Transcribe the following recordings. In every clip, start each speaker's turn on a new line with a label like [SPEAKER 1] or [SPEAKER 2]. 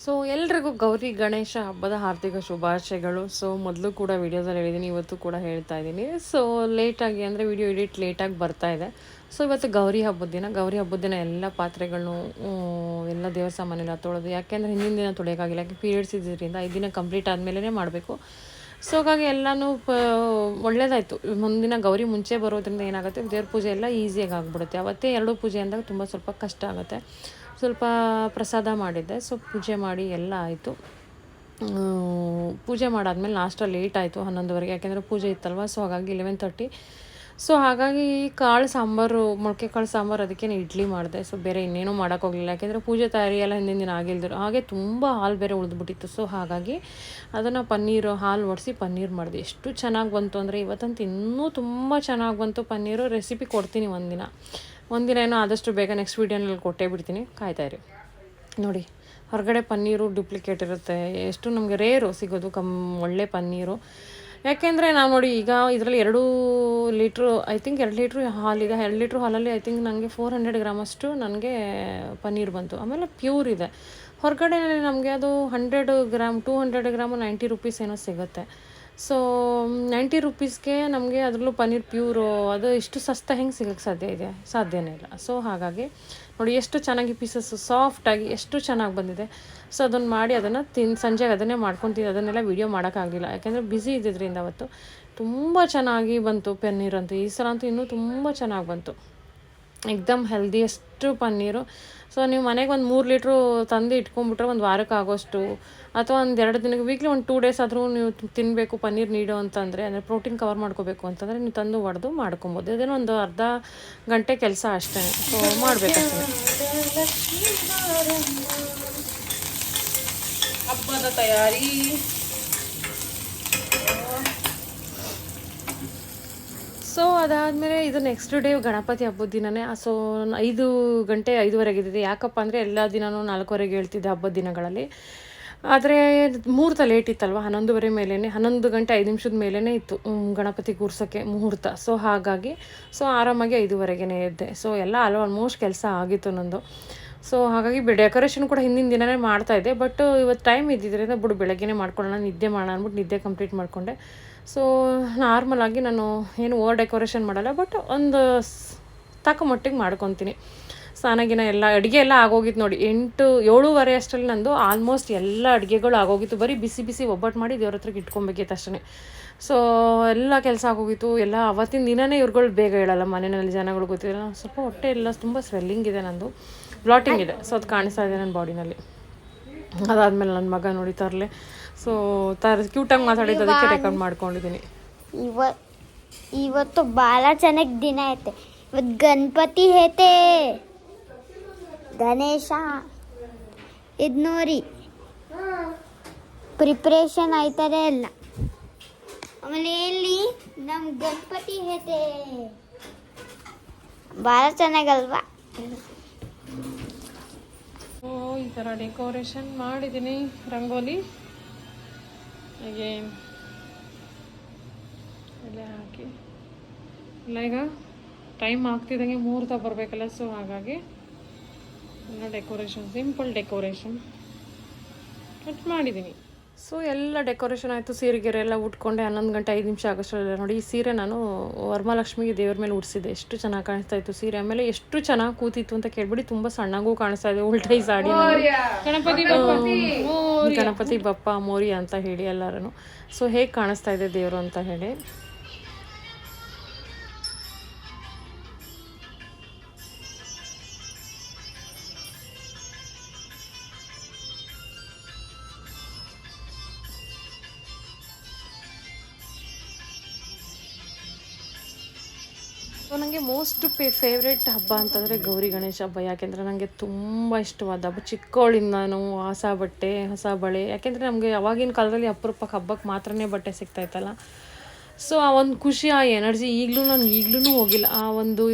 [SPEAKER 1] So ಎಲ್ರಿಗೂ ಗೌರಿ ಗಣೇಶ ಹಬ್ಬದ ಹಾರ್ದಿಕ ಶುಭಾಶಯಗಳು. ಸೊ ಮೊದಲು ಕೂಡ ವೀಡಿಯೋದಲ್ಲಿ ಹೇಳಿದ್ದೀನಿ, ಇವತ್ತು ಕೂಡ ಹೇಳ್ತಾ ಇದ್ದೀನಿ. ಸೊ ಲೇಟಾಗಿ ಅಂದರೆ ವಿಡಿಯೋ ಎಡಿಟ್ ಲೇಟಾಗಿ ಬರ್ತಾ ಇದೆ. ಸೊ ಇವತ್ತು ಗೌರಿ ಹಬ್ಬದ ದಿನ. ಗೌರಿ ಹಬ್ಬದ ದಿನ ಎಲ್ಲ ಪಾತ್ರೆಗಳನ್ನು ಎಲ್ಲ ದೇವರ ಸಾಮಾನೆಲ್ಲ ತೊಳೆದು, ಯಾಕೆಂದರೆ ಹಿಂದಿನ ದಿನ ತೊಳೆಯೋಕ್ಕಾಗಿಲ್ಲ, ಯಾಕೆ ಪೀರಿಯಡ್ಸ್ ಇದ್ದಿದ್ದರಿಂದ 5 ದಿನ ಕಂಪ್ಲೀಟ್ ಆದಮೇಲೆ ಮಾಡಬೇಕು. ಸೊ ಹಾಗಾಗಿ ಎಲ್ಲನೂ ಒಳ್ಳೆಯದಾಯಿತು. ಮುಂದಿನ ಗೌರಿ ಮುಂಚೆ ಬರೋದ್ರಿಂದ ಏನಾಗುತ್ತೆ, ದೇವ್ರ ಪೂಜೆ ಎಲ್ಲ ಈಸಿಯಾಗಿ ಆಗಿಬಿಡುತ್ತೆ. ಅವತ್ತೇ 2 ಪೂಜೆ ಅಂದಾಗ ತುಂಬ ಸ್ವಲ್ಪ ಕಷ್ಟ ಆಗುತ್ತೆ. ಸ್ವಲ್ಪ ಪ್ರಸಾದ ಮಾಡಿದ್ದೆ. ಸೊ ಪೂಜೆ ಮಾಡಿ ಎಲ್ಲ ಆಯಿತು. ಪೂಜೆ ಮಾಡಾದ್ಮೇಲೆ ಲಾಸ್ಟಲ್ಲಿ ಲೇಟ್ ಆಯಿತು, 11ವರೆಗೆ, ಯಾಕೆಂದರೆ ಪೂಜೆ ಇತ್ತಲ್ವ. ಸೊ ಹಾಗಾಗಿ 11:30. ಸೊ ಹಾಗಾಗಿ ಕಾಳು ಸಾಂಬಾರು, ಮೊಳಕೆ ಕಾಳು ಸಾಂಬಾರು, ಅದಕ್ಕೆ ಇಡ್ಲಿ ಮಾಡಿದೆ. ಸೊ ಬೇರೆ ಇನ್ನೇನೂ ಮಾಡೋಕ್ಕೋಗಲಿಲ್ಲ, ಯಾಕೆಂದರೆ ಪೂಜೆ ತಯಾರಿ ಎಲ್ಲ ಹಿಂದಿನ ದಿನ ಆಗಿಲ್ದಿರು, ಹಾಗೆ ತುಂಬ ಹಾಲು ಬೇರೆ ಉಳಿದ್ಬಿಟ್ಟಿತ್ತು. ಸೊ ಹಾಗಾಗಿ ಅದನ್ನು ಹಾಲು ಒಡಿಸಿ ಪನ್ನೀರ್ ಮಾಡಿದೆ. ಎಷ್ಟು ಚೆನ್ನಾಗಿ ಬಂತು ಅಂದರೆ ಇವತ್ತಂತೂ ಇನ್ನೂ ತುಂಬ ಚೆನ್ನಾಗಿ ಬಂತು ಪನ್ನೀರು. ರೆಸಿಪಿ ಕೊಡ್ತೀನಿ ಒಂದಿನ ಏನೋ ಆದಷ್ಟು ಬೇಗ ನೆಕ್ಸ್ಟ್ ವೀಡಿಯೋನಲ್ಲಿ ಕೊಟ್ಟೇ ಬಿಡ್ತೀನಿ, ಕಾಯ್ತಾಯಿರಿ. ನೋಡಿ, ಹೊರಗಡೆ ಪನ್ನೀರು ಡುಪ್ಲಿಕೇಟ್ ಇರುತ್ತೆ, ಎಷ್ಟು ನಮಗೆ ರೇರು ಸಿಗೋದು ಒಳ್ಳೆ ಪನ್ನೀರು. ಯಾಕೆಂದರೆ ನಾವು ನೋಡಿ, ಈಗ ಇದರಲ್ಲಿ 2 ಲೀಟ್ರು, ಐ ಥಿಂಕ್ 2 ಲೀಟ್ರ್ ಹಾಲಿದೆ. 2 ಲೀಟ್ರ್ ಹಾಲಲ್ಲಿ ಐ ಥಿಂಕ್ ನನಗೆ 400 ಗ್ರಾಮಷ್ಟು ನನಗೆ ಪನ್ನೀರ್ ಬಂತು. ಆಮೇಲೆ ಪ್ಯೂರ್ ಇದೆ. ಹೊರಗಡೆ ನಮಗೆ ಅದು 100 ಗ್ರಾಮ್ 200 ಗ್ರಾಮು 90 ರುಪೀಸ್ ಏನೋ ಸಿಗುತ್ತೆ. ಸೊ 90 ರುಪೀಸ್ಗೆ ನಮಗೆ ಅದರಲ್ಲೂ ಪನ್ನೀರ್ ಪ್ಯೂರು ಅದು ಇಷ್ಟು ಸಸ್ತ ಹೆಂಗೆ ಸಿಗೋಕ್ಕೆ ಸಾಧ್ಯನೇ ಇಲ್ಲ. ಸೊ ಹಾಗಾಗಿ ನೋಡಿ ಎಷ್ಟು ಚೆನ್ನಾಗಿ ಪೀಸಸ್ಸು ಸಾಫ್ಟಾಗಿ ಎಷ್ಟು ಚೆನ್ನಾಗಿ ಬಂದಿದೆ. ಸೊ ಅದನ್ನು ಮಾಡಿ ಅದನ್ನು ಸಂಜೆಗೆ ಅದನ್ನೇ ಮಾಡ್ಕೊತೀನಿ. ಅದನ್ನೆಲ್ಲ ವೀಡಿಯೋ ಮಾಡೋಕ್ಕಾಗಲಿಲ್ಲ, ಯಾಕೆಂದರೆ ಬ್ಯುಸಿ ಇದ್ದಿದ್ದರಿಂದ ಅವತ್ತು. ತುಂಬ ಚೆನ್ನಾಗಿ ಬಂತು ಪನ್ನೀರ್ ಅಂತೂ. ಈ ಸಲ ಅಂತೂ ಇನ್ನೂ ತುಂಬ ಚೆನ್ನಾಗಿ ಬಂತು. ಎಕ್ದಮ್ ಹೆಲ್ದಿಯಷ್ಟು ಪನ್ನೀರು. ಸೊ ನೀವು ಮನೆಗೆ ಒಂದು 3 ಲೀಟ್ರು ತಂದು ಇಟ್ಕೊಂಡ್ಬಿಟ್ರೆ ಒಂದು ವಾರಕ್ಕೆ ಆಗೋಷ್ಟು, ಅಥವಾ ಒಂದು 2 ದಿನಕ್ಕೆ, ವೀಕ್ಲಿ ಒಂದು 2 ಡೇಸ್ ಆದರೂ ನೀವು ತಿನ್ನಬೇಕು ಪನ್ನೀರ್ ನೀಡು ಅಂತಂದರೆ, ಅಂದರೆ ಪ್ರೋಟೀನ್ ಕವರ್ ಮಾಡ್ಕೋಬೇಕು ಅಂತಂದರೆ ನೀವು ತಂದು ಒಡೆದು ಮಾಡ್ಕೊಬೋದು. ಅದೇನೋ ಒಂದು ಅರ್ಧ ಗಂಟೆ ಕೆಲಸ ಅಷ್ಟೇ. ಸೊ ಮಾಡಬೇಕಷ್ಟೇ. ಹಬ್ಬದ ತಯಾರಿ. ಸೊ ಅದಾದಮೇಲೆ ಇದು ನೆಕ್ಸ್ಟ್ ಡೇ ಗಣಪತಿ ಹಬ್ಬದ ದಿನವೇ. ಸೊ 5 ಗಂಟೆ 5:30 ಇದ್ದಿದೆ. ಯಾಕಪ್ಪ ಅಂದರೆ ಎಲ್ಲ ದಿನವೂ 4:15 ಹೇಳ್ತಿದ್ದೆ ಹಬ್ಬದ ದಿನಗಳಲ್ಲಿ. ಆದರೆ ಮುಹೂರ್ತ ಲೇಟ್ ಇತ್ತಲ್ವ, 11:30 ಮೇಲೇ, 11 ಗಂಟೆ 5 ನಿಮಿಷದ ಮೇಲೇ ಇತ್ತು ಗಣಪತಿ ಕೂರ್ಸೋಕ್ಕೆ ಮುಹೂರ್ತ. ಸೊ ಹಾಗಾಗಿ ಆರಾಮಾಗಿ 5:30ಗೆ ಎದ್ದೆ. ಸೊ ಎಲ್ಲ ಆಲ್ಮೋಸ್ಟ್ ಕೆಲಸ ಆಗಿತ್ತು ನಂದು. ಸೊ ಹಾಗಾಗಿ ಡೆಕೋರೇಷನ್ ಕೂಡ ಹಿಂದಿನ ದಿನವೇ ಮಾಡ್ತಾಯಿದ್ದೆ. ಬಟ್ ಇವತ್ತು ಟೈಮ್ ಇದ್ದಿದ್ದರಿಂದ ಬೆಳಗ್ಗೆನೇ ಮಾಡ್ಕೊಳ್ಳೋಣ, ನಿದ್ದೆ ಮಾಡೋಣ ಅಂದ್ಬಿಟ್ಟು ನಿದ್ದೆ ಕಂಪ್ಲೀಟ್ ಮಾಡಿಕೊಂಡೆ. ಸೊ ನಾರ್ಮಲಾಗಿ ನಾನು ಏನು ಓವರ್ ಡೆಕೋರೇಷನ್ ಮಾಡಲ್ಲ, ಬಟ್ ಒಂದು ತಕ್ಕ ಮಟ್ಟಿಗೆ ಮಾಡ್ಕೊತೀನಿ. ಸ್ನಾನಗಿನ ಎಲ್ಲ ಅಡುಗೆ ಎಲ್ಲ ಆಗೋಗಿತ್ತು ನೋಡಿ. 7:30 ಅಷ್ಟರಲ್ಲಿ ನಂದು ಆಲ್ಮೋಸ್ಟ್ ಎಲ್ಲ ಅಡುಗೆಗಳು ಆಗೋಗಿತ್ತು. ಬರೀ ಬಿಸಿ ಒಬ್ಬಟ್ಟು ಮಾಡಿ ದೇವ್ರ ಹತ್ರಕ್ಕೆ ಇಟ್ಕೊಬೇಕಿತ್ತು ಅಷ್ಟೇ. ಸೊ ಎಲ್ಲ ಕೆಲಸ ಆಗೋಗಿತ್ತು. ಎಲ್ಲ ಅವತ್ತಿನ ದಿನವೇ ಇವ್ರುಗಳು ಬೇಗ ಹೇಳಲ್ಲ, ಮನೆಯಲ್ಲಿ ಜನಗಳು ಗೊತ್ತಿಲ್ಲ. ಸ್ವಲ್ಪ ಹೊಟ್ಟೆ ಎಲ್ಲ ತುಂಬ ಸ್ವೆಲ್ಲಿಂಗ್ ಇದೆ, ನಂದು ಬ್ಲಾಟಿಂಗ್ ಇದೆ. ಸೊ ಅದು ಕಾಣಿಸ್ತಾ ಇದೆ ನನ್ನ ಬಾಡಿನಲ್ಲಿ. ಅದಾದಮೇಲೆ ನನ್ನ ಮಗ ನೋಡಿ ತರಲೆ. ಸೊ ಕ್ಯೂಟಾಗಿ ಮಾತಾಡಿದ್ದು, ಅದಕ್ಕೆ ರೆಕಾರ್ಡ್ ಮಾಡ್ಕೊಂಡಿದ್ದೀನಿ.
[SPEAKER 2] ಇವತ್ತು ಭಾಳ ಚೆನ್ನಾಗಿ ದಿನ ಐತೆ. ಇವತ್ತು ಗಣಪತಿ ಐತೆ, ಗಣೇಶ. ಇದು ನೋಡಿ ಪ್ರಿಪ್ರೇಷನ್ ಆಯ್ತಾರೆ ಎಲ್ಲ. ಆಮೇಲೆ ಇಲ್ಲಿ ನಮ್ಮ ಗಣಪತಿ ಐತೆ, ಭಾಳ ಚೆನ್ನಾಗಲ್ವಾ?
[SPEAKER 1] ಈ ಥರ ಡೆಕೋರೇಷನ್ ಮಾಡಿದ್ದೀನಿ, ರಂಗೋಲಿ ಹಾಗೆ ಎಲ್ಲ ಹಾಕಿ ಇಲ್ಲ. ಈಗ ಟೈಮ್ ಆಗ್ತಿದ್ದಂಗೆ ಮುಹೂರ್ತ ಬರಬೇಕಲ್ಲ. ಸೊ ಹಾಗಾಗಿ ಎಲ್ಲ ಡೆಕೋರೇಷನ್, ಸಿಂಪಲ್ ಡೆಕೋರೇಷನ್ ಮಾಡಿದ್ದೀನಿ. ಸೊ ಎಲ್ಲ ಡೆಕೋರೇಷನ್ ಆಯಿತು. ಸೀರೆಗೆರೆ ಎಲ್ಲ ಉಟ್ಕೊಂಡೆ. 11 ಗಂಟೆ 5 ನಿಮಿಷ ಆಗೋಷ್ಟರಲ್ಲ ನೋಡಿ. ಈ ಸೀರೆ ನಾನು ವರಮಹಾಲಕ್ಷ್ಮಿಗೆ ದೇವ್ರ ಮೇಲೆ ಉಡಿಸಿದ್ದೆ. ಎಷ್ಟು ಚೆನ್ನಾಗಿ ಕಾಣಿಸ್ತಾ ಇತ್ತು ಸೀರೆ. ಆಮೇಲೆ ಎಷ್ಟು ಚೆನ್ನಾಗಿ ಕೂತಿತ್ತು ಅಂತ ಕೇಳ್ಬಿಡಿ, ತುಂಬ ಸಣ್ಣಗೂ ಕಾಣಿಸ್ತಾ ಇದೆ. ಉಲ್ಟೈ ಸಾಡಿ, ಗಣಪತಿ ಬಪ್ಪ ಮೋರಿ ಅಂತ ಹೇಳಿ ಎಲ್ಲರೂ. ಸೊ ಹೇಗೆ ಕಾಣಿಸ್ತಾ ಇದೆ ದೇವರು ಅಂತ ಹೇಳಿ. ಸೊ ನನಗೆ ಮೋಸ್ಟ್ ಫೇವ್ರೆಟ್ ಹಬ್ಬ ಅಂತಂದರೆ ಗೌರಿ ಗಣೇಶ ಹಬ್ಬ. ಯಾಕೆಂದರೆ ನನಗೆ ತುಂಬ ಇಷ್ಟವಾದ ಹಬ್ಬ. ಚಿಕ್ಕವಳಿಂದನೂ ಹೊಸ ಬಟ್ಟೆ, ಹೊಸ ಬಳೆ. ಯಾಕೆಂದರೆ ನಮಗೆ ಅವಾಗಿನ ಕಾಲದಲ್ಲಿ ಅಪರೂಪಕ್ಕೆ ಹಬ್ಬಕ್ಕೆ ಮಾತ್ರನೇ ಬಟ್ಟೆ ಸಿಗ್ತಾಯಿತ್ತಲ್ಲ. ಸೊ ಆ ಒಂದು ಖುಷಿ, ಆ ಎನರ್ಜಿ ಈಗಲೂ ಹೋಗಿಲ್ಲ. ಆ ಒಂದು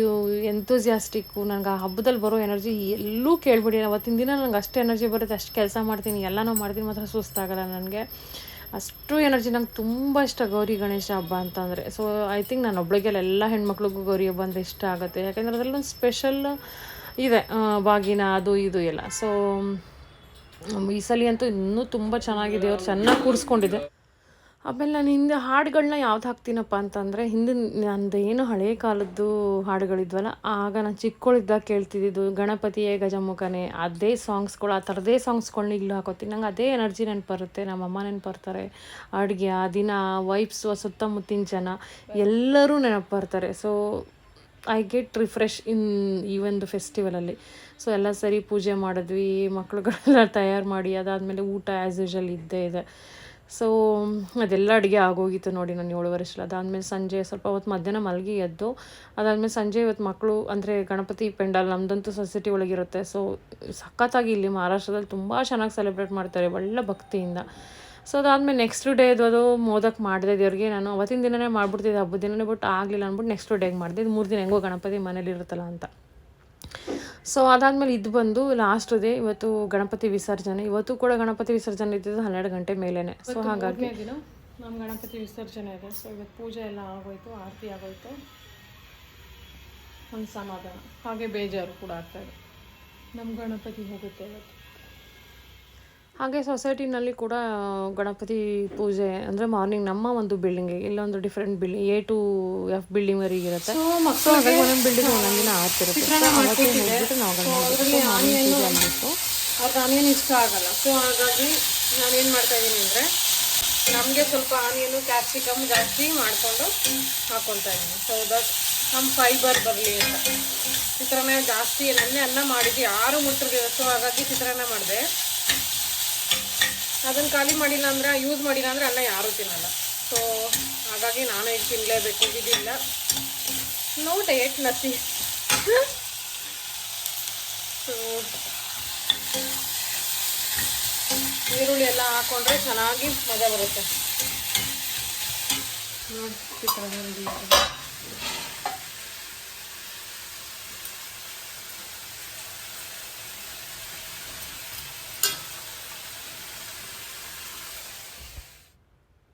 [SPEAKER 1] ಎಂತೂಸಿಯಾಸ್ಟಿಕ್ಕು, ನನಗೆ ಆ ಹಬ್ಬದಲ್ಲಿ ಬರೋ ಎನರ್ಜಿ ಎಲ್ಲೂ ಕೇಳ್ಬಿಡಿ. ಅವತ್ತಿನ ದಿನ ನನಗೆ ಅಷ್ಟು ಎನರ್ಜಿ ಬರುತ್ತೆ, ಅಷ್ಟು ಕೆಲಸ ಮಾಡ್ತೀನಿ, ಎಲ್ಲನೂ ಮಾಡ್ತೀನಿ, ಮಾತ್ರ ಸುಸ್ತಾಗಲ್ಲ ನನಗೆ. ಅಷ್ಟು ಎನರ್ಜಿ. ನಂಗೆ ತುಂಬ ಇಷ್ಟ ಗೌರಿ ಗಣೇಶ ಹಬ್ಬ ಅಂತಂದರೆ. ಸೊ ಐ ಥಿಂಕ್ ನಾನು ಒಬ್ಳಿಗೆಲ್ಲ ಎಲ್ಲ ಹೆಣ್ಮಕ್ಳಿಗೂ ಗೌರಿ ಹಬ್ಬ ಅಂದರೆ ಇಷ್ಟ ಆಗುತ್ತೆ. ಯಾಕೆಂದರೆ ಅದರಲ್ಲೊಂದು ಸ್ಪೆಷಲ್ ಇದೆ, ಬಾಗಿನ ಅದು ಇದು ಎಲ್ಲ. ಸೊ ಈ ಸಲ ಅಂತೂ ಇನ್ನೂ ತುಂಬ ಚೆನ್ನಾಗಿದೆ, ಅವ್ರು ಚೆನ್ನಾಗಿ ಕೂರಿಸ್ಕೊಂಡಿದೆ. ಆಮೇಲೆ ನಾನು ಹಿಂದೆ ಹಾಡುಗಳನ್ನ ಯಾವ್ದು ಹಾಕ್ತೀನಪ್ಪ ಅಂತಂದರೆ, ಹಿಂದಿನ ನಂದು ಏನು ಹಳೇ ಕಾಲದ್ದು ಹಾಡುಗಳಿದ್ವಲ್ಲ, ಆಗ ನಾನು ಚಿಕ್ಕವಳಿದ್ದಾಗ ಕೇಳ್ತಿದ್ದಿದ್ದು ಗಣಪತಿಯೇ ಗಜಮುಖನೇ, ಅದೇ ಸಾಂಗ್ಸ್ಗಳು, ಆ ಥರದೇ ಸಾಂಗ್ಸ್ಗಳ್ನ ಈಗಲೂ ಹಾಕೋತೀನಿ. ನಂಗೆ ಅದೇ ಎನರ್ಜಿ ನೆನಪು ಬರುತ್ತೆ, ನಮ್ಮಮ್ಮ ನೆನಪು ಬರ್ತಾರೆ, ಅಡುಗೆ ಆ ದಿನ ವೈಬ್ಸು, ಸುತ್ತಮುತ್ತಿನ ಜನ ಎಲ್ಲರೂ ನೆನಪು ಬರ್ತಾರೆ. ಸೊ ಐ ಗೆಟ್ ರಿಫ್ರೆಶ್ ಇನ್ ಈ ಒಂದು ಫೆಸ್ಟಿವಲಲ್ಲಿ. ಸೊ ಎಲ್ಲ ಸರಿ ಪೂಜೆ ಮಾಡಿದ್ವಿ, ಮಕ್ಳುಗಳೆಲ್ಲ ತಯಾರು ಮಾಡಿ, ಅದಾದಮೇಲೆ ಊಟ ಆ್ಯಸ್ ಯೂಶಲ್ ಇದ್ದೇ ಇದೆ. ಸೊ ಅದೆಲ್ಲ ಅಡುಗೆ ಆಗೋಗಿತ್ತು ನೋಡಿ ನಾನು 7 ವರ್ಷದಲ್ಲಿ. ಅದಾದಮೇಲೆ ಸಂಜೆ ಸ್ವಲ್ಪ ಹೊತ್ತು ಮಧ್ಯಾಹ್ನ ಮಲಗಿ ಎದ್ದು, ಅದಾದಮೇಲೆ ಸಂಜೆ ಇವತ್ತು ಮಕ್ಕಳು ಅಂದರೆ ಗಣಪತಿ ಪೆಂಡಾಲ್ ನಮ್ಮದಂತೂ ಸೊಸೈಟಿ ಒಳಗಿರುತ್ತೆ. ಸೊ ಸಖತ್ತಾಗಿ ಇಲ್ಲಿ ಮಹಾರಾಷ್ಟ್ರದಲ್ಲಿ ತುಂಬ ಚೆನ್ನಾಗಿ ಸೆಲೆಬ್ರೇಟ್ ಮಾಡ್ತಾರೆ, ಒಳ್ಳೆ ಭಕ್ತಿಯಿಂದ. ಸೊ ಅದಾದಮೇಲೆ ನೆಕ್ಸ್ಟ್ ಡೇ ಅದು ಮೋದಕ್ಕೆ ಮಾಡಿದೆ ದೇವ್ರಿಗೆ. ನಾನು ಅವತ್ತಿನ ದಿನವೇ ಮಾಡಿಬಿಡ್ತಿದ್ದೆ, ಹಬ್ಬದ ದಿನವೇ, ಬಟ್ ಆಗಲಿಲ್ಲ ಅಂದ್ಬಿಟ್ಟು ನೆಕ್ಸ್ಟ್ ಡೇಗೆ ಮಾಡಿದೆ. ಇದು 3 ದಿನ ಹೆಂಗೋ ಗಣಪತಿ ಮನೇಲಿ ಇರುತ್ತಲ್ಲ ಅಂತ. ಸೊ ಅದಾದಮೇಲೆ ಇದು ಬಂದು ಲಾಸ್ಟ್ ಡೇ, ಇವತ್ತು ಗಣಪತಿ ವಿಸರ್ಜನೆ. ಇವತ್ತು ಕೂಡ ಗಣಪತಿ ವಿಸರ್ಜನೆ ಇದ್ದಿದ್ದು 12 ಗಂಟೆ ಮೇಲೇ. ಸೊ ಹಾಗಾಗಿ ನಮ್ಮ ಗಣಪತಿ ವಿಸರ್ಜನೆ ಇದೆ. ಸೊ ಇವತ್ತು ಪೂಜೆ ಎಲ್ಲ ಆಗೋಯ್ತು, ಆರತಿ ಆಗೋಯ್ತು, ಒಂದು ಸಮಾಧಾನ, ಹಾಗೆ ಬೇಜಾರು ಕೂಡ ಆಗ್ತಾಯಿದೆ, ನಮ್ಮ ಗಣಪತಿ ಹೋಗುತ್ತೆ ಇವತ್ತು. ಹಾಗೆ ಸೊಸೈಟಿನಲ್ಲಿ ಕೂಡ ಗಣಪತಿ ಪೂಜೆ ಅಂದರೆ ಮಾರ್ನಿಂಗ್ ನಮ್ಮ ಒಂದು ಬಿಲ್ಡಿಂಗಿಗೆ, ಇಲ್ಲೊಂದು different building A to F ಬಿಲ್ಡಿಂಗ್ವರೆಗೆ ಇರುತ್ತೆ. ಸೊ ಹಾಗಾಗಿ ಒಂದೊಂದು ಬಿಲ್ಡಿಂಗ್ ಒಂದೊಂದು ದಿನ ಆಡ್ತಿರುತ್ತೆ. ಹೋಗ್ಬಿಟ್ಟು ನಾವು ಗಣಪತಿ ಅಂದ್ಬಿಟ್ಟು ಅದು ಆನಿಯನ್ ಇಷ್ಟ ಆಗಲ್ಲ. ಸೊ ಹಾಗಾಗಿ ನಾನೇನು ಮಾಡ್ತಾಯಿದ್ದೀನಿ ಅಂದರೆ, ನಮಗೆ ಸ್ವಲ್ಪ ಆನಿಯನು ಕ್ಯಾಪ್ಸಿಕಮ್ ಜಾಸ್ತಿ ಮಾಡಿಕೊಂಡು ಹಾಕ್ಕೊತಾ ಇದ್ದೀನಿ. ಸೊ ದಟ್ ನಮ್ಮ ಫೈಬರ್ ಬರಲಿ ಅಂತ. ಚಿತ್ರಾನ್ನ ಜಾಸ್ತಿ ನೆನ್ನೆ ಅನ್ನ ಮಾಡಿದ್ದು ಯಾರು ಮುಟ್ಟಿರ್ತೀವಿ. ಸೊ ಹಾಗಾಗಿ ಚಿತ್ರಾನ್ನ ಮಾಡಿದೆ. ಅದನ್ನು ಖಾಲಿ ಮಾಡಿಲ್ಲ ಅಂದರೆ, ಯೂಸ್ ಮಾಡಿಲ್ಲ ಅಂದರೆ ಅನ್ನ ಯಾರೂ ತಿನ್ನಲ್ಲ. ಸೊ ಹಾಗಾಗಿ ನಾನು ಈಗ ತಿನ್ನಲೇಬೇಕು, ಇದಿಲ್ಲ ನೋ ಡಯಟ್ ನಥಿಂಗ್. ಸೊ ಈರುಳ್ಳಿ ಎಲ್ಲ ಹಾಕ್ಕೊಂಡ್ರೆ ಚೆನ್ನಾಗಿ ಮಜಾ ಬರುತ್ತೆ ನೋಡಿ. ಚಿತ್ರಾನ್ನ ರೆಡಿ ಆಗಿದೆ.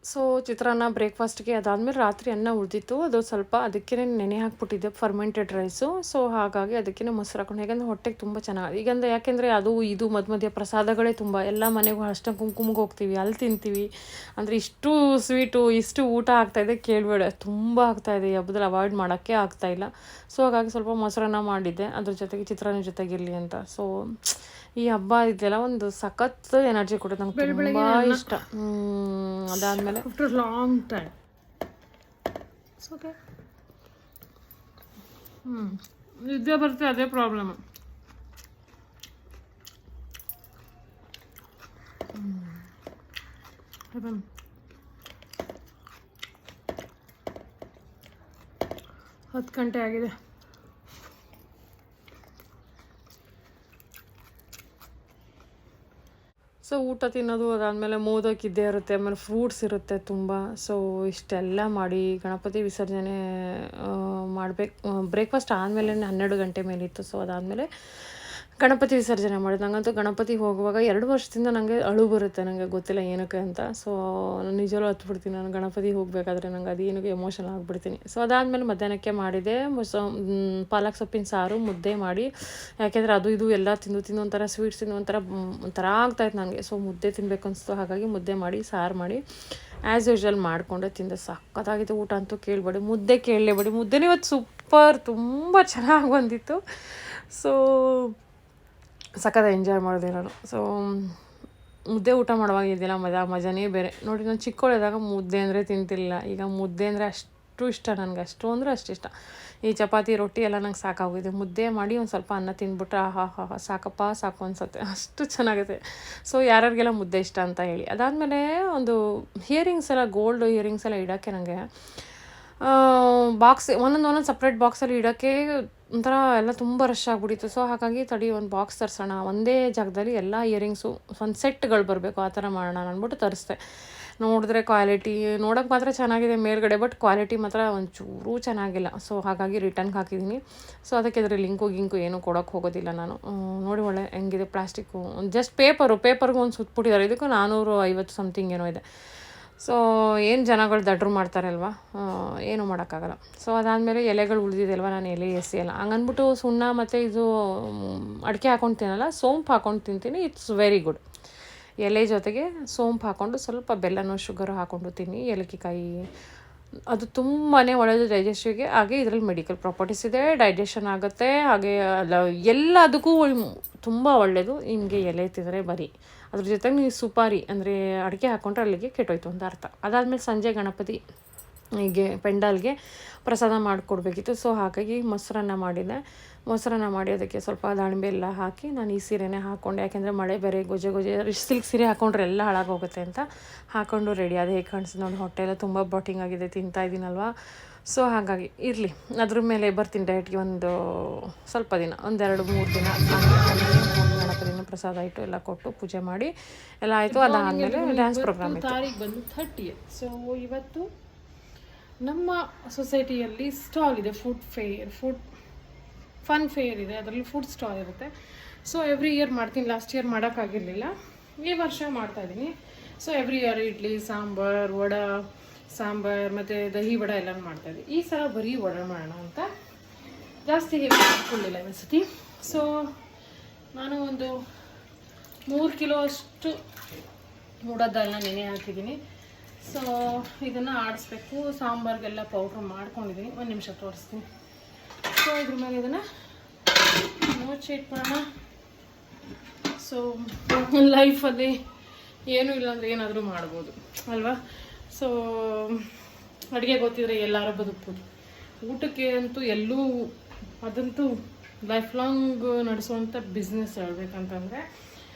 [SPEAKER 1] ಸೊ ಚಿತ್ರಾನ್ನ ಬ್ರೇಕ್ಫಾಸ್ಟ್ಗೆ. ಅದಾದಮೇಲೆ ರಾತ್ರಿ ಅನ್ನ ಉಳಿದಿತ್ತು, ಅದು ಸ್ವಲ್ಪ ಅದಕ್ಕೆ ನೆನೆ ಹಾಕ್ಬಿಟ್ಟಿದ್ದೆ, ಫರ್ಮೆಂಟೆಡ್ ರೈಸು. ಸೊ ಹಾಗಾಗಿ ಅದಕ್ಕೆ ಮೊಸರು ಹಾಕೊಂಡು, ಯಾಕೆಂದರೆ ಹೊಟ್ಟೆಗೆ ತುಂಬ ಚೆನ್ನಾಗಿ, ಈಗಂದ್ರೆ ಯಾಕೆಂದರೆ ಅದು ಇದು ಮಧ್ಯ ಪ್ರಸಾದಗಳೇ ತುಂಬ, ಎಲ್ಲ ಮನೆಗೂ ಅಷ್ಟ ಕುಂಕುಮಕ್ಕೆ ಹೋಗ್ತೀವಿ, ಅಲ್ಲಿ ತಿಂತೀವಿ. ಅಂದರೆ ಇಷ್ಟು ಸ್ವೀಟು, ಇಷ್ಟು ಊಟ ಆಗ್ತಾಯಿದೆ ಕೇಳಬೇಡ, ತುಂಬ ಆಗ್ತಾಯಿದೆ. ಈ ಹಬ್ಬದಲ್ಲಿ ಅವಾಯ್ಡ್ ಮಾಡೋಕ್ಕೆ ಆಗ್ತಾಯಿಲ್ಲ. ಸೊ ಹಾಗಾಗಿ ಸ್ವಲ್ಪ ಮೊಸರನ್ನ ಮಾಡಿದ್ದೆ, ಅದ್ರ ಜೊತೆಗೆ ಚಿತ್ರಾನ್ನ ಜೊತೆಗಿರಲಿ ಅಂತ. ಸೊ ಈ ಹಬ್ಬ ಇದೆಲ್ಲ ಒಂದು ಸಖತ್ ಎನರ್ಜಿ ಕೊಡುತ್ತೆ, ನಂಗೆ ತುಂಬ ಇಷ್ಟ. ಅದಾದಮೇಲೆ ಆಫ್ಟರ್ ಲಾಂಗ್ ಟೈಮ್ ಓಕೆ ನಿದ್ದೆ ಬರುತ್ತೆ, ಅದೇ ಪ್ರಾಬ್ಲಮ್. ಹತ್ತು ಗಂಟೆ ಆಗಿದೆ. ಸೊ ಊಟ ತಿನ್ನೋದು, ಅದಾದಮೇಲೆ ಮೋದಕ್ ಇದ್ದೇ ಇರುತ್ತೆ, ಆಮೇಲೆ ಫ್ರೂಟ್ಸ್ ಇರುತ್ತೆ ತುಂಬ. ಸೊ ಇಷ್ಟೆಲ್ಲ ಮಾಡಿ ಗಣಪತಿ ವಿಸರ್ಜನೆ ಮಾಡಬೇಕು. ಬ್ರೇಕ್ಫಾಸ್ಟ್ ಆದಮೇಲೆ 12 ಗಂಟೆ ಮೇಲಿತ್ತು. ಸೊ ಅದಾದಮೇಲೆ ಗಣಪತಿ ವಿಸರ್ಜನೆ ಮಾಡಿದ್ದು. ನಂಗಂತೂ ಗಣಪತಿ ಹೋಗುವಾಗ 2 ವರ್ಷದಿಂದ ನನಗೆ ಅಳು ಬರುತ್ತೆ, ನನಗೆ ಗೊತ್ತಿಲ್ಲ ಏನಕ್ಕೆ ಅಂತ. ಸೊ ನಾನು ನಿಜವೂ ಹತ್ಬಿಡ್ತೀನಿ, ನಾನು ಗಣಪತಿ ಹೋಗಬೇಕಾದ್ರೆ ನಂಗೆ ಅದು ಏನಕ್ಕೆ ಎಮೋಷನಲ್ ಆಗಿಬಿಡ್ತೀನಿ. ಸೊ ಅದಾದಮೇಲೆ ಮಧ್ಯಾಹ್ನಕ್ಕೆ ಮಾಡಿದೆ ಪಾಲಕ್ ಸೊಪ್ಪಿನ ಸಾರು, ಮುದ್ದೆ ಮಾಡಿ. ಯಾಕೆಂದರೆ ಅದು ಇದು ಎಲ್ಲ ತಿಂದು ಒಂಥರ ಸ್ವೀಟ್ಸ್ ತಿಂದು ಒಂಥರ ಆಗ್ತಾಯಿತ್ತು ನನಗೆ. ಸೊ ಮುದ್ದೆ ತಿನ್ನಬೇಕು ಅನಿಸ್ತು, ಹಾಗಾಗಿ ಮುದ್ದೆ ಮಾಡಿ ಸಾರು ಮಾಡಿ ಆ್ಯಸ್ ಯೂಶ್ವಲ್ ಮಾಡಿಕೊಂಡೆ ತಿಂದೆ. ಸಖತ್ತಾಗಿತ್ತು ಊಟ ಅಂತೂ ಕೇಳಬೇಡಿ, ಮುದ್ದೆ ಕೇಳಲೇಬೇಡಿ. ಮುದ್ದೆನೇ ಇವತ್ತು ಸೂಪರ್, ತುಂಬ ಚೆನ್ನಾಗಿ ಬಂದಿತ್ತು. ಸೊ ಸಖತ್ ಎಂಜಾಯ್ ಮಾಡಿದೆ ನಾನು. ಸೊ ಮುದ್ದೆ ಊಟ ಮಾಡುವಾಗ ಇದೆಲ್ಲ ಮಜಾನೇ ಬೇರೆ ನೋಡಿ. ನಾನು ಚಿಕ್ಕವಳಿದ್ದಾಗ ಮುದ್ದೆ ಅಂದರೆ ತಿಂತಿರಲಿಲ್ಲ, ಈಗ ಮುದ್ದೆ ಅಂದರೆ ಅಷ್ಟು ಇಷ್ಟ ನನಗೆ, ಅಷ್ಟು ಅಂದರೆ ಅಷ್ಟು ಇಷ್ಟ. ಈ ಚಪಾತಿ ರೊಟ್ಟಿ ಎಲ್ಲ ನಂಗೆ ಸಾಕಾಗೋಗಿದೆ, ಮುದ್ದೆ ಮಾಡಿ ಒಂದು ಸ್ವಲ್ಪ ಅನ್ನ ತಿಂದ್ಬಿಟ್ರೆ ಸಾಕಪ್ಪ ಸಾಕು ಅನ್ಸುತ್ತೆ, ಅಷ್ಟು ಚೆನ್ನಾಗಿದೆ. ಸೊ ಯಾರ್ಯಾರಿಗೆಲ್ಲ ಮುದ್ದೆ ಇಷ್ಟ ಅಂತ ಹೇಳಿ. ಅದಾದಮೇಲೆ ಒಂದು ಇಯರಿಂಗ್ಸ್ ಎಲ್ಲ, ಗೋಲ್ಡ್ ಇಯರಿಂಗ್ಸ್ ಎಲ್ಲ ಇಡೋಕ್ಕೆ ನನಗೆ ಬಾಕ್ಸ್ ಒಂದೊಂದು ಸಪ್ರೇಟ್ ಬಾಕ್ಸಲ್ಲಿ ಇಡೋಕ್ಕೆ ಒಂಥರ ಎಲ್ಲ ತುಂಬ ರಶ್ ಆಗಿಬಿಟ್ಟಿತ್ತು. ಸೊ ಹಾಗಾಗಿ ಒಂದು ಬಾಕ್ಸ್ ತರಿಸೋಣ, ಒಂದೇ ಜಾಗದಲ್ಲಿ ಎಲ್ಲ ಇಯರಿಂಗ್ಸು ಒಂದು ಸೆಟ್ಗಳು ಬರಬೇಕು, ಆ ಥರ ಮಾಡೋಣ ಅಂದ್ಬಿಟ್ಟು ತರಿಸ್ದೆ. ನೋಡಿದ್ರೆ ಕ್ವಾಲಿಟಿ ನೋಡೋಕ್ಕೆ ಮಾತ್ರ ಚೆನ್ನಾಗಿದೆ ಮೇಲ್ಗಡೆ, ಬಟ್ ಕ್ವಾಲಿಟಿ ಮಾತ್ರ ಒಂಚೂರು ಚೆನ್ನಾಗಿಲ್ಲ. ಸೊ ಹಾಗಾಗಿ ರಿಟರ್ನ್ಗೆ ಹಾಕಿದ್ದೀನಿ. ಸೊ ಅದಕ್ಕೆ ಇದರ ಲಿಂಕು ಏನೂ ಕೊಡೋಕ್ಕೆ ಹೋಗೋದಿಲ್ಲ ನಾನು. ನೋಡಿ ಒಳ್ಳೆ ಹೆಂಗಿದೆ ಪ್ಲಾಸ್ಟಿಕ್ಕು, ಜಸ್ಟ್ ಪೇಪರ್ಗೆ ಒಂದು ಸುತ್ತಬಿಟ್ಟಿದ್ದಾರೆ. ಇದಕ್ಕೂ 450 ಸಮಥಿಂಗ್ ಏನೋ ಇದೆ. ಸೊ ಏನು ಜನಗಳು ದಡ್ರು ಮಾಡ್ತಾರೆ ಅಲ್ವಾ, ಏನೂ ಮಾಡೋಕ್ಕಾಗಲ್ಲ. ಸೊ ಅದಾದಮೇಲೆ ಎಲೆಗಳು ಉಳಿದಿದೆಯಲ್ವ, ನಾನು ಎಲೆ ಎಸೆಯಲ್ಲ ಹಂಗನ್ಬಿಟ್ಟು ಸುಣ್ಣ ಮತ್ತು ಇದು ಅಡಿಕೆ ಹಾಕ್ಕೊಂಡು ತಿನ್ನಲ್ಲ, ಸೋಂಪು ಹಾಕ್ಕೊಂಡು ತಿಂತೀನಿ. It's very good. ಎಲೆ ಜೊತೆಗೆ ಸೋಂಪು ಹಾಕ್ಕೊಂಡು ಸ್ವಲ್ಪ ಬೆಲ್ಲನೋ ಶುಗರ್ ಹಾಕ್ಕೊಂಡು ತಿನ್ನಿ. ಏಲಕ್ಕಿಕಾಯಿ ಅದು ತುಂಬಾ ಒಳ್ಳೆಯದು ಡೈಜೆಸ್ಟಿವ್ಗೆ. ಹಾಗೆ ಇದರಲ್ಲಿ ಮೆಡಿಕಲ್ ಪ್ರಾಪರ್ಟೀಸ್ ಇದೆ, ಡೈಜೆಷನ್ ಆಗುತ್ತೆ. ಹಾಗೆ ಎಲ್ಲದಕ್ಕೂ ತುಂಬ ಒಳ್ಳೆಯದು ನಿಮಗೆ ಎಲೆ ತಿಂದರೆ ಬರೀ. ಅದ್ರ ಜೊತೆಗೆ ನೀವು ಸುಪಾರಿ ಅಂದರೆ ಅಡಿಕೆ ಹಾಕ್ಕೊಂಡ್ರೆ ಅಲ್ಲಿಗೆ ಕೆಟ್ಟೋಯ್ತು ಅಂತ ಅರ್ಥ. ಅದಾದಮೇಲೆ ಸಂಜೆ ಗಣಪತಿ ಹೀಗೆ ಪೆಂಡಾಲ್ಗೆ ಪ್ರಸಾದ ಮಾಡಿಕೊಡ್ಬೇಕಿತ್ತು. ಸೊ ಹಾಗಾಗಿ ಮೊಸರನ್ನ ಮಾಡಿದೆ. ಮೊಸರನ್ನ ಮಾಡಿ ಅದಕ್ಕೆ ಸ್ವಲ್ಪ ದಾಳಿಂಬೆ ಎಲ್ಲ ಹಾಕಿ ನಾನು ಈ ಸೀರೆನೇ ಹಾಕ್ಕೊಂಡೆ. ಯಾಕೆಂದರೆ ಮಳೆ ಬೇರೆ ಗೊಜೆ ಸಿಲ್ಕ್ ಸೀರೆ ಹಾಕ್ಕೊಂಡ್ರೆ ಎಲ್ಲ ಹಾಳಾಗೋಗುತ್ತೆ ಅಂತ ಹಾಕ್ಕೊಂಡು ರೆಡಿ ಅದು ಹೇಗೆ ಕಾಣಿಸ್ತದೆ ನೋಡಿ. ಹೊಟ್ಟೆ ಎಲ್ಲ ತುಂಬ ಬಾಟಿಂಗ್ ಆಗಿದೆ, ತಿಂತಾ ಇದ್ದೀನಲ್ವ. ಸೊ ಹಾಗಾಗಿ ಇರಲಿ, ಅದ್ರ ಮೇಲೆ ಬರ್ತೀನಿ ಡಯಟ್ಗೆ ಒಂದು ಸ್ವಲ್ಪ ದಿನ, 1-2-3 ದಿನ. ಗಣಪತಿನ ಪ್ರಸಾದ ಇಟ್ಟು ಎಲ್ಲ ಕೊಟ್ಟು ಪೂಜೆ ಮಾಡಿ ಎಲ್ಲ ಆಯಿತು. ಅದಾದಮೇಲೆ ಡ್ಯಾನ್ಸ್ ಪ್ರೋಗ್ರಾಮ್ ಇತ್ತು.
[SPEAKER 3] ತಾರೀಕು ಬಂದು 30th. ಸೊ ಇವತ್ತು ನಮ್ಮ ಸೊಸೈಟಿಯಲ್ಲಿ ಸ್ಟಾಲ್ ಇದೆ, ಫುಡ್ ಫನ್ ಫೇರ್ ಇದೆ. ಅದರಲ್ಲಿ ಫುಡ್ ಸ್ಟಾಲ್ ಇರುತ್ತೆ. ಸೊ ಎವ್ರಿ ಇಯರ್ ಮಾಡ್ತೀನಿ. ಲಾಸ್ಟ್ ಇಯರ್ ಮಾಡೋಕ್ಕಾಗಿರಲಿಲ್ಲ, ಈ ವರ್ಷ ಮಾಡ್ತಾಯಿದ್ದೀನಿ. So every year idli, sambar, vada, sambar ಮತ್ತು ದಹಿ ವಡೆ ಎಲ್ಲ ಮಾಡ್ತಾಯಿದ್ದೆ. ಈ ಸಲ ಬರೀ ವಡೆ ಮಾಡೋಣ ಅಂತ, ಜಾಸ್ತಿ ಹೇಳಿ ಮಾಡ್ಕೊಳ್ಳಿಲ್ಲ ಈ ಸತಿ. ಸೊ ನಾನು ಒಂದು 3 ಕಿಲೋ ಅಷ್ಟು ಉಡದ ದಾಲ್ನ ನೆನೆ ಹಾಕಿದ್ದೀನಿ. ಸೊ ಇದನ್ನು ಆಡಿಸ್ಬೇಕು. ಸಾಂಬಾರಿಗೆಲ್ಲ ಪೌಡ್ರ್ ಮಾಡ್ಕೊಂಡಿದ್ದೀನಿ. 1 ನಿಮಿಷ ತೋರಿಸ್ತೀನಿ. ಸೊ ಇದ್ರ ಮೇಲೆ ಇದನ್ನು ಮುಚ್ಚಿ ಇಟ್ಕೊಳ್ಳೋಣ. ಸೊ ಲೈಫಲ್ಲಿ ಏನೂ ಇಲ್ಲಾಂದರೆ ಏನಾದರೂ ಮಾಡ್ಬೋದು ಅಲ್ವಾ. ಸೊ ಅಡುಗೆ ಗೊತ್ತಿದ್ರೆ ಎಲ್ಲರೂ ಬದುಕ್ಬೋದು. ಊಟಕ್ಕೆ ಅಂತೂ ಎಲ್ಲೂ ಅದಂತೂ ಲೈಫ್ ಲಾಂಗ್ ನಡೆಸುವಂಥ ಬಿಸ್ನೆಸ್ ಹೇಳ್ಬೇಕಂತಂದರೆ.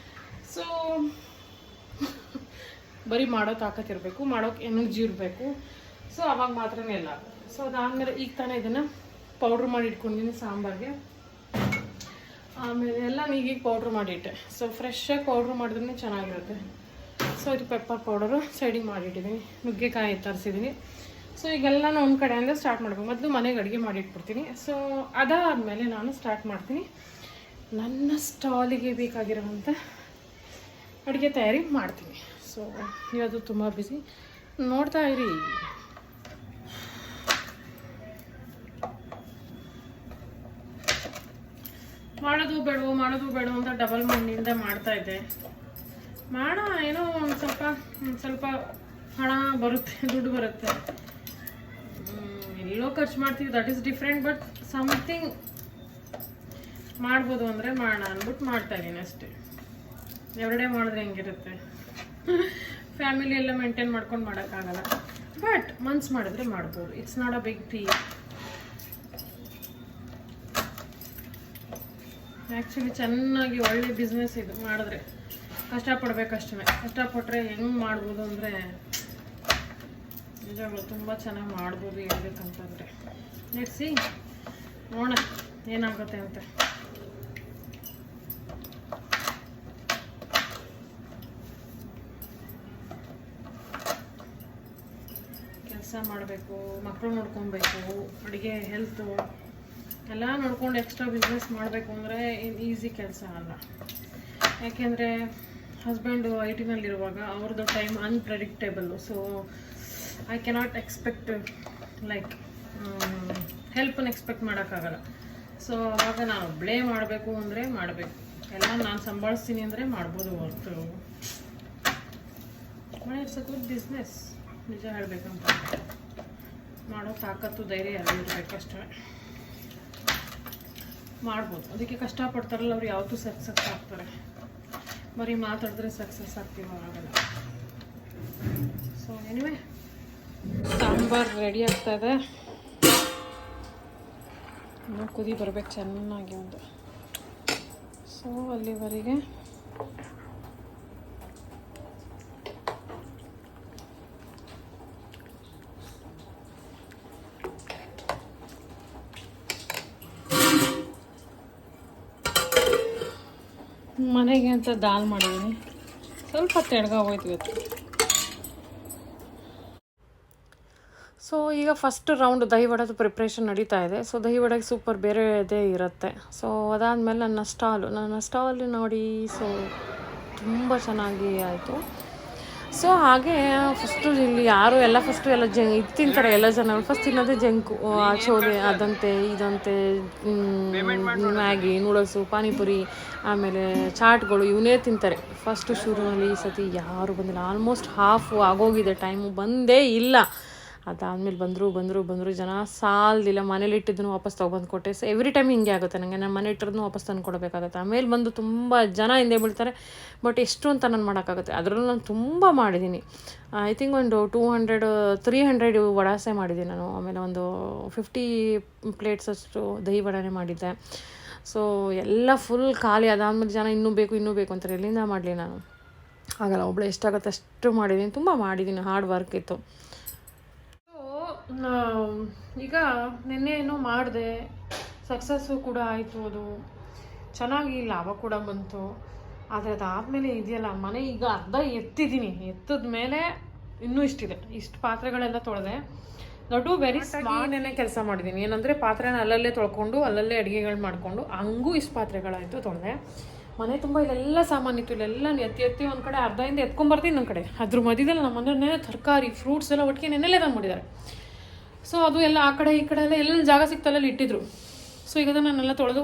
[SPEAKER 3] ಸೊ ಬರೀ ಮಾಡೋ ತಾಕತ್ತಿರಬೇಕು, ಮಾಡೋಕ್ಕೆ ಎನರ್ಜಿ ಇರಬೇಕು. ಸೊ ಅವಾಗ ಮಾತ್ರನೇ ಎಲ್ಲ. ಸೊ ಅದಾದಮೇಲೆ ಈಗ ತಾನೇ ಇದನ್ನು ಪೌಡ್ರ್ ಮಾಡಿ ಇಟ್ಕೊಂಡಿದ್ದೀನಿ ಸಾಂಬಾರಿಗೆ. ಆಮೇಲೆ ಎಲ್ಲ ನೀಗೀಗ ಪೌಡ್ರ್ ಮಾಡಿಟ್ಟೆ. ಸೊ ಫ್ರೆಶ್ಶಾಗಿ ಪೌಡ್ರ್ ಮಾಡಿದ್ರೇ ಚೆನ್ನಾಗಿರುತ್ತೆ. ಸೊ ಇದು ಪೆಪ್ಪರ್ ಪೌಡರು ಸೈಡಿಗೆ ಮಾಡಿಟ್ಟಿದ್ದೀನಿ. ನುಗ್ಗೆಕಾಯಿ ತರಿಸಿದ್ದೀನಿ. ಸೊ ಈಗೆಲ್ಲ ಒಂದು ಕಡೆಯಿಂದ ಸ್ಟಾರ್ಟ್ ಮಾಡಬೇಕು. ಮೊದಲು ಮನೆಗೆ ಅಡುಗೆ ಮಾಡಿಟ್ಬಿಡ್ತೀನಿ. ಸೊ ಅದಾದಮೇಲೆ ನಾನು ಸ್ಟಾರ್ಟ್ ಮಾಡ್ತೀನಿ ನನ್ನ ಸ್ಟಾಲಿಗೆ ಬೇಕಾಗಿರೋವಂಥ ಅಡುಗೆ ತಯಾರಿ ಮಾಡ್ತೀನಿ. ಸೊ ಇವತ್ತು ತುಂಬ ಬ್ಯುಸಿ, ನೋಡ್ತಾ ಇರಿ. ಮಾಡೋದು ಬೇಡ ಅಂತ ಡಬಲ್ ಮೈಂಡಿಂದ ಮಾಡ್ತಾಯಿದ್ದೆ. ಮಾಡೋಣ, ಏನೋ ಒಂದು ಸ್ವಲ್ಪ ಹಣ ಬರುತ್ತೆ, ದುಡ್ಡು ಬರುತ್ತೆ. ಎಲ್ಲೋ ಖರ್ಚು ಮಾಡ್ತೀವಿ, that is different. But something ಮಾಡ್ಬೋದು ಅಂದರೆ ಮಾಡೋಣ ಅಂದ್ಬಿಟ್ಟು ಮಾಡ್ತಾಯಿದ್ದೀನಿ ಅಷ್ಟೇ. ಎವ್ರಿಡೇ ಮಾಡಿದ್ರೆ ಹೆಂಗಿರುತ್ತೆ, ಫ್ಯಾಮಿಲಿ ಎಲ್ಲ ಮೇಂಟೈನ್ ಮಾಡ್ಕೊಂಡು ಮಾಡೋಕ್ಕಾಗಲ್ಲ. ಬಟ್ ಮನ್ಸು ಮಾಡಿದ್ರೆ ಮಾಡ್ಬೋದು. It's not a big deal. Actually ಚೆನ್ನಾಗಿ ಒಳ್ಳೆ ಬಿಸ್ನೆಸ್ ಇದು. ಮಾಡಿದ್ರೆ ಕಷ್ಟಪಡ್ಬೇಕಷ್ಟೇ. ಕಷ್ಟಪಟ್ಟರೆ ಹೆಂಗೆ ಮಾಡ್ಬೋದು ಅಂದರೆ ನಿಜವಾಗ್ಲೂ ತುಂಬ ಚೆನ್ನಾಗಿ ಮಾಡ್ಬೋದು ಹೇಳ್ಬೇಕಂತಂದರೆ. ನೆಟ್ಸಿ ನೋಡೋಣ ಏನಾಗುತ್ತೆ ಅಂತ. ಕೆಲಸ ಮಾಡಬೇಕು, ಮಕ್ಕಳು ನೋಡ್ಕೊಬೇಕು, ಅಡುಗೆ, ಹೆಲ್ತು ಎಲ್ಲ ನೋಡ್ಕೊಂಡು ಎಕ್ಸ್ಟ್ರಾ ಬಿಸ್ನೆಸ್ ಮಾಡಬೇಕು ಅಂದರೆ ಈಸಿ ಕೆಲಸ ಅಲ್ಲ. ಯಾಕೆಂದರೆ ಹಸ್ಬೆಂಡು IT ನಲ್ಲಿರುವಾಗ ಅವ್ರದ್ದು time unpredictable. So I cannot expect like ಹೆಲ್ಪನ್ನು ಎಕ್ಸ್ಪೆಕ್ಟ್ ಮಾಡೋಕ್ಕಾಗಲ್ಲ. ಸೊ ಆವಾಗ ನಾನು ಒಬ್ಬಳೇ ಮಾಡಬೇಕು ಅಂದರೆ ಮಾಡಬೇಕು. ಎಲ್ಲ ನಾನು ಸಂಭಾಳಿಸ್ತೀನಿ ಅಂದರೆ ಮಾಡ್ಬೋದು ಹೊರತು. It's a good business. ನಿಜ ಹೇಳಬೇಕಂತ ಮಾಡೋ ತಾಕತ್ತು ಧೈರ್ಯ ಎಲ್ಲ ಇರಬೇಕಷ್ಟೇ. ಮಾಡ್ಬೋದು. ಅದಕ್ಕೆ ಕಷ್ಟಪಡ್ತಾರಲ್ಲ ಅವ್ರು ಯಾವತ್ತೂ ಸಕ್ಸಸ್ ಆಗ್ತಾರೆ. ಬರೀ ಮಾತಾಡಿದ್ರೆ ಸಕ್ಸಸ್ ಆಗ್ತೀವೋ ಆಗಲ್ಲ. ಸೊ ಎನಿವೆ ಸಾಂಬಾರು ರೆಡಿ ಆಗ್ತಾಯಿದೆ. ಇನ್ನೂ ಕುದಿ ಬರಬೇಕು ಚೆನ್ನಾಗಿ ಒಂದು. ಸೊ ಅಲ್ಲಿವರೆಗೆ ಮನೆಗೆ ಅಂತ ದಾಲ್ ಮಾಡಿದ್ದೀನಿ. ಸ್ವಲ್ಪ ತೆಳ್ಳಗಾಗೋಯ್ತು ಇವತ್ತು.
[SPEAKER 1] ಸೊ ಈಗ ಫಸ್ಟ್ ರೌಂಡ್ ದಹಿ ವಡದು ಪ್ರಿಪ್ರೇಷನ್ ನಡೀತಾ ಇದೆ. ಸೊ ದಹಿ ವಡೆಗೆ ಸೂಪರ್ ಬೇರೆದೇ ಇರುತ್ತೆ. ಸೊ ಅದಾದಮೇಲೆ ನನ್ನ ಸ್ಟಾಲ್ ನೋಡಿ. ಸೊ ತುಂಬ ಚೆನ್ನಾಗಿ ಆಯಿತು. ಸೊ ಹಾಗೆ ಫಸ್ಟು ಇಲ್ಲಿ ಯಾರು ಎಲ್ಲ ಫಸ್ಟು ಎಲ್ಲ ಇದು ತಿಂತಾರೆ ಎಲ್ಲ ಜನಗಳು ಫಸ್ಟ್ ತಿನ್ನೋದೇ ಜಂಕು ಚೋಲೆ ಅದಂತೆ ಇದಂತೆ ಮ್ಯಾಗಿ ನೂಡಲ್ಸು ಪಾನಿಪುರಿ ಆಮೇಲೆ ಚಾಟ್ಗಳು ಇವನ್ನೇ ತಿಂತಾರೆ ಫಸ್ಟು ಶುರುವಿನಲ್ಲಿ. ಈ ಸತಿ ಯಾರು ಬಂದಿಲ್ಲ, ಆಲ್ಮೋಸ್ಟ್ ಹಾಫು ಆಗೋಗಿದೆ, ಟೈಮು ಬಂದೇ ಇಲ್ಲ. ಅದಾದಮೇಲೆ ಬಂದರು ಜನ ಸಾಲದಿಲ್ಲ. ಮನೇಲಿ ಇಟ್ಟಿದ್ದನ್ನು ವಾಪಸ್ ತೊಗೊಬಂದು ಕೊಟ್ಟೆ. ಸೊ ಎವ್ರಿ ಟೈಮ್ ಹಿಂಗೆ ಆಗುತ್ತೆ ನನಗೆ, ನಾನು ಮನೆ ಇಟ್ಟಿರೋದನ್ನು ವಾಪಸ್ ತಂದು ಕೊಡಬೇಕಾಗುತ್ತೆ. ಆಮೇಲೆ ಬಂದು ತುಂಬ ಜನ ಹಿಂದೆ ಬೀಳ್ತಾರೆ. ಬಟ್ ಎಷ್ಟು ಅಂತ ನಾನು ಮಾಡೋಕ್ಕಾಗುತ್ತೆ. ಅದರಲ್ಲೂ ನಾನು ತುಂಬ ಮಾಡಿದ್ದೀನಿ. ಐ ಥಿಂಕ್ ಒಂದು 300 ವಡಾಸೆ ಮಾಡಿದ್ದೀನಿ ನಾನು. ಆಮೇಲೆ ಒಂದು 50 ಪ್ಲೇಟ್ಸ್ ಅಷ್ಟು ದಹಿ ವಡಾನೆ ಮಾಡಿದ್ದೆ. ಸೊ ಎಲ್ಲ ಫುಲ್ ಖಾಲಿ. ಅದಾದಮೇಲೆ ಜನ ಇನ್ನೂ ಬೇಕು ಅಂತಾರೆ. ಎಲ್ಲಿಂದ ಮಾಡಲಿ ನಾನು, ಆಗಲ್ಲ, ಒಬ್ಬಳು ಎಷ್ಟಾಗುತ್ತೆ ಅಷ್ಟು ಮಾಡಿದ್ದೀನಿ. ತುಂಬ ಮಾಡಿದ್ದೀನಿ, ಹಾರ್ಡ್ ವರ್ಕ್ ಇತ್ತು.
[SPEAKER 3] ಈಗ ನಿನ್ನೆ ಏನೋ ಮಾಡಿದೆ, ಸಕ್ಸಸ್ಸು ಕೂಡ ಆಯಿತು, ಅದು ಚೆನ್ನಾಗಿ ಲಾಭ ಕೂಡ ಬಂತು. ಆದರೆ ಅದಾದಮೇಲೆ ಇದೆಯಲ್ಲ, ಮನೆ ಈಗ ಅರ್ಧ ಎತ್ತಿದ್ದೀನಿ. ಎತ್ತಿದ ಮೇಲೆ ಇನ್ನೂ ಇಷ್ಟಿದೆ. ಇಷ್ಟು ಪಾತ್ರೆಗಳೆಲ್ಲ ತೊಳೆದೆ. ದೊಡ್ಡ ವೆರಿ ಸ್ಮಾರ್ಟ್ನೇ ಕೆಲಸ ಮಾಡಿದ್ದೀನಿ. ಏನಂದರೆ ಪಾತ್ರೆನ ಅಲ್ಲಲ್ಲೇ ತೊಳ್ಕೊಂಡು ಅಲ್ಲಲ್ಲೇ ಅಡುಗೆಗಳು ಮಾಡಿಕೊಂಡು ಹಂಗೂ ಇಷ್ಟು ಪಾತ್ರೆಗಳಾಯಿತು ತೊಳೆದೆ. ಮನೆ ತುಂಬ ಇಲ್ಲೆಲ್ಲ ಸಾಮಾನಿತ್ತು. ಇಲ್ಲೆಲ್ಲ ಎತ್ತಿ ಒಂದು ಕಡೆ ಅರ್ಧದಿಂದ ಎತ್ಕೊಂಬರ್ತೀನಿ ಇನ್ನೊಂದು ಕಡೆ. ಅದ್ರ ಮಧ್ಯದಲ್ಲಿ ನಮ್ಮ ಮನೆಯೇ ತರಕಾರಿ ಫ್ರೂಟ್ಸ್ ಎಲ್ಲ ಒಟ್ಟಿಗೆ ನೆನ್ನೆಲ್ಲೇ ತಂದುಬಿಟ್ಟಿದ್ದಾರೆ. ಸೊ ಅದು ಎಲ್ಲ ಆ ಕಡೆ ಈ ಕಡೆ ಎಲ್ಲ ಜಾಗ ಸಿಕ್ತಲ್ಲ ಇಟ್ಟಿದ್ರು. ಸೊ ಈಗ ನಾನೆಲ್ಲ ತೊಳೆದು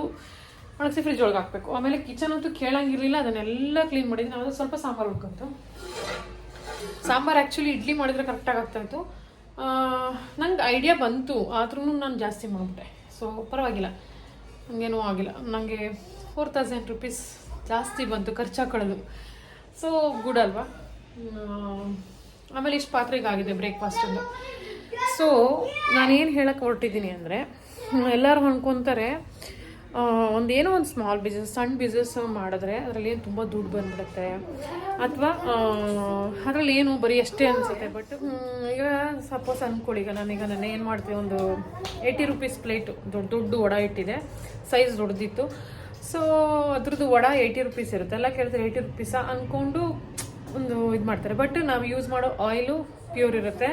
[SPEAKER 3] ಒಣಗಿಸಿ ಫ್ರಿಜ್ ಒಳಗೆ ಹಾಕಬೇಕು. ಆಮೇಲೆ ಕಿಚನ್ ಅಂತೂ ಕೇಳಂಗಿರಲಿಲ್ಲ, ಅದನ್ನೆಲ್ಲ ಕ್ಲೀನ್ ಮಾಡಿದ್ದೀನಿ. ಅದು ಸ್ವಲ್ಪ ಸಾಂಬಾರು ಉಳ್ಕೊಂತು. ಸಾಂಬಾರು ಆ್ಯಕ್ಚುಲಿ ಇಡ್ಲಿ ಮಾಡಿದರೆ ಕರೆಕ್ಟಾಗಿ ಆಗ್ತಾಯಿತ್ತು. ನಂಗೆ ಐಡಿಯಾ ಬಂತು, ಆದ್ರೂ ನಾನು ಜಾಸ್ತಿ ಮಾಡಿಬಿಟ್ಟೆ. ಸೊ ಪರವಾಗಿಲ್ಲ, ನನಗೇನೂ ಆಗಿಲ್ಲ. ನನಗೆ 4000 ರೂಪೀಸ್ ಜಾಸ್ತಿ ಬಂತು ಖರ್ಚಾಕೊಳ್ಳೋದು. ಸೊ ಗುಡ್ ಅಲ್ವಾ. ಆಮೇಲೆ ಇಷ್ಟು ಪಾತ್ರೆಗಾಗಿದೆ ಬ್ರೇಕ್ಫಾಸ್ಟನ್ನು. ಸೊ ನಾನೇನು ಹೇಳಕ್ಕೆ ಹೊರಟಿದ್ದೀನಿ ಅಂದರೆ, ಎಲ್ಲರೂ ಅನ್ಕೊತಾರೆ ಒಂದೇನೋ ಒಂದು ಸ್ಮಾಲ್ ಬಿಸ್ನೆಸ್, ಸಣ್ಣ ಬಿಸ್ನೆಸ್ ಮಾಡಿದ್ರೆ ಅದರಲ್ಲಿ ಏನು ತುಂಬ ದುಡ್ಡು ಬಂದ್ಬಿಡುತ್ತೆ, ಅಥವಾ ಅದರಲ್ಲಿ ಏನು ಬರೀ ಅಷ್ಟೇ ಅನಿಸುತ್ತೆ. ಬಟ್ ಈಗ ಸಪೋಸ್ ಅಂದ್ಕೊಳ್ಳಿ, ಈಗ ನಾನು ಏನು ಮಾಡ್ತೀನಿ, ಒಂದು 80 ರೂಪೀಸ್ ಪ್ಲೇಟು ದೊಡ್ಡ ವಡ ಇಟ್ಟಿದೆ, ಸೈಜ್ ದೊಡ್ಡದಿತ್ತು. ಸೊ ಅದ್ರದ್ದು ವಡ 80 ರೂಪೀಸ್ ಇರುತ್ತೆ. ಎಲ್ಲ ಕೇಳ್ತಾರೆ 80 ರೂಪೀಸಾ ಅಂದ್ಕೊಂಡು ಒಂದು ಇದು ಮಾಡ್ತಾರೆ. ಬಟ್ ನಾವು ಯೂಸ್ ಮಾಡೋ ಆಯಿಲು ಪ್ಯೂರ್ ಇರುತ್ತೆ,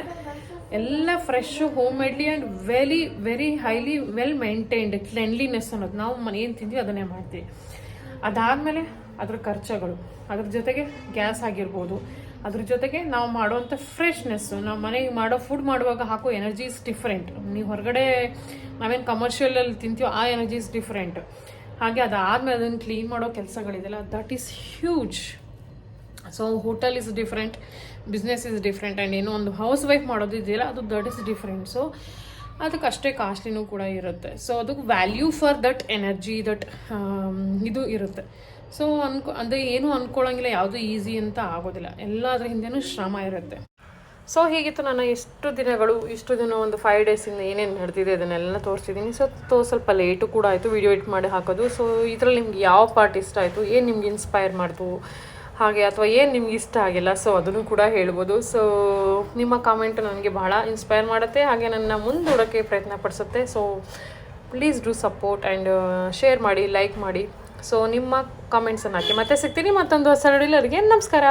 [SPEAKER 3] ಎಲ್ಲ fresh, home madly and very highly well maintained cleanliness ಅನ್ನೋದು. ನಾವು ಮನೆ ಏನು ತಿಂತೀವಿ ಅದನ್ನೇ ಮಾಡ್ತೀವಿ. ಅದಾದಮೇಲೆ ಅದ್ರ ಖರ್ಚುಗಳು, ಅದ್ರ ಜೊತೆಗೆ ಗ್ಯಾಸ್ ಆಗಿರ್ಬೋದು, ಅದ್ರ ಜೊತೆಗೆ ನಾವು ಮಾಡೋವಂಥ ಫ್ರೆಶ್ನೆಸ್ಸು, ನಾವು ಮನೆಗೆ ಮಾಡೋ ಫುಡ್ ಮಾಡುವಾಗ ಹಾಕೋ ಎನರ್ಜಿ ಇಸ್ ಡಿಫ್ರೆಂಟ್. ನೀವು ಹೊರಗಡೆ ನಾವೇನು ಕಮರ್ಷಿಯಲಲ್ಲಿ ತಿಂತೀವೋ ಆ ಎನರ್ಜಿ ಇಸ್ ಡಿಫ್ರೆಂಟ್. ಹಾಗೆ ಅದಾದಮೇಲೆ ಅದನ್ನು ಕ್ಲೀನ್ ಮಾಡೋ ಕೆಲಸಗಳಿದೆಯಲ್ಲ, that is huge. So hotel is different, business is different, and ಏನೋ ಒಂದು ಹೌಸ್ ವೈಫ್ ಮಾಡೋದು ಇದೆಯಲ್ಲ, ಅದು ದಟ್ ಇಸ್ ಡಿಫ್ರೆಂಟ್. ಸೊ ಅದಕ್ಕೆ ಅಷ್ಟೇ ಕಾಸ್ಟ್ಲಿನೂ ಕೂಡ ಇರುತ್ತೆ. ಸೊ ಅದಕ್ಕೆ value for that energy, that ಇದು ಇರುತ್ತೆ. ಸೊ ಅಂದರೆ ಏನು ಅಂದ್ಕೊಳ್ಳೋಂಗಿಲ್ಲ, ಯಾವುದು ಈಸಿ ಅಂತ ಆಗೋದಿಲ್ಲ, ಎಲ್ಲ ಅದ್ರ ಹಿಂದೆನೂ ಶ್ರಮ ಇರುತ್ತೆ. ಸೊ ಹೀಗಿತ್ತು ನನ್ನ ಇಷ್ಟು ದಿನ ಒಂದು 5 ಡೇಸಿಂದ ಏನೇನು ನಡೆದಿದೆ ಅದನ್ನೆಲ್ಲ ತೋರಿಸಿದ್ದೀನಿ. ಸೊ ಸ್ವಲ್ಪ ಲೇಟು ಕೂಡ ಆಯಿತು ವಿಡಿಯೋ ಎಡಿಟ್ ಮಾಡಿ ಹಾಕೋದು. ಸೊ ಇದರಲ್ಲಿ ನಿಮ್ಗೆ ಯಾವ ಪಾರ್ಟ್ ಇಷ್ಟ ಆಯಿತು, ಏನು ನಿಮ್ಗೆ ಇನ್ಸ್ಪೈರ್ ಮಾಡ್ತು ಹಾಗೆ, ಅಥವಾ ಏನು ನಿಮ್ಗೆ ಇಷ್ಟ ಆಗಿಲ್ಲ, ಸೊ ಅದನ್ನು ಕೂಡ ಹೇಳ್ಬೋದು. ಸೊ ನಿಮ್ಮ ಕಾಮೆಂಟ್ ನನಗೆ ಬಹಳ ಇನ್ಸ್ಪೈರ್ ಮಾಡುತ್ತೆ, ಹಾಗೆ ನನ್ನ ಮುಂದೂಡೋಕ್ಕೆ ಪ್ರಯತ್ನ ಪಡಿಸುತ್ತೆ. So please do support and share ಮಾಡಿ, ಲೈಕ್ ಮಾಡಿ. ಸೊ ನಿಮ್ಮ ಕಾಮೆಂಟ್ಸನ್ನು ಹಾಕಿ ಮತ್ತೆ ಸಿಗ್ತೀನಿ ಮತ್ತೊಂದು ಹೊಸ ವಿಡಿಯೋಗೆ. ನಮಸ್ಕಾರ.